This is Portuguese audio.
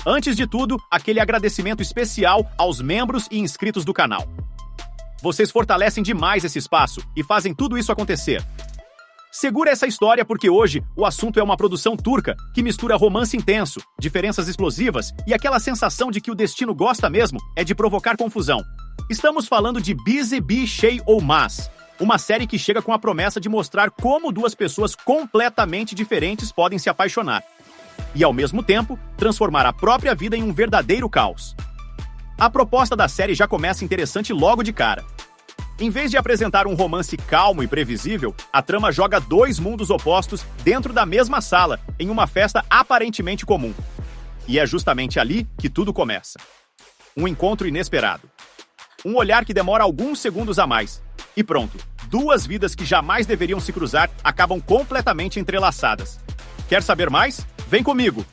Antes de tudo, aquele agradecimento especial aos membros e inscritos do canal. Vocês fortalecem demais esse espaço e fazem tudo isso acontecer. Segura essa história porque hoje o assunto é uma produção turca que mistura romance intenso, diferenças explosivas e aquela sensação de que o destino gosta mesmo é de provocar confusão. Estamos falando de Bizi Bir Şey Olmaz, uma série que chega com a promessa de mostrar como duas pessoas completamente diferentes podem se apaixonar e, ao mesmo tempo, transformar a própria vida em um verdadeiro caos. A proposta da série já começa interessante logo de cara. Em vez de apresentar um romance calmo e previsível, a trama joga dois mundos opostos dentro da mesma sala, em uma festa aparentemente comum. E é justamente ali que tudo começa. Um encontro inesperado. Um olhar que demora alguns segundos a mais. E pronto, duas vidas que jamais deveriam se cruzar acabam completamente entrelaçadas. Quer saber mais? Vem comigo!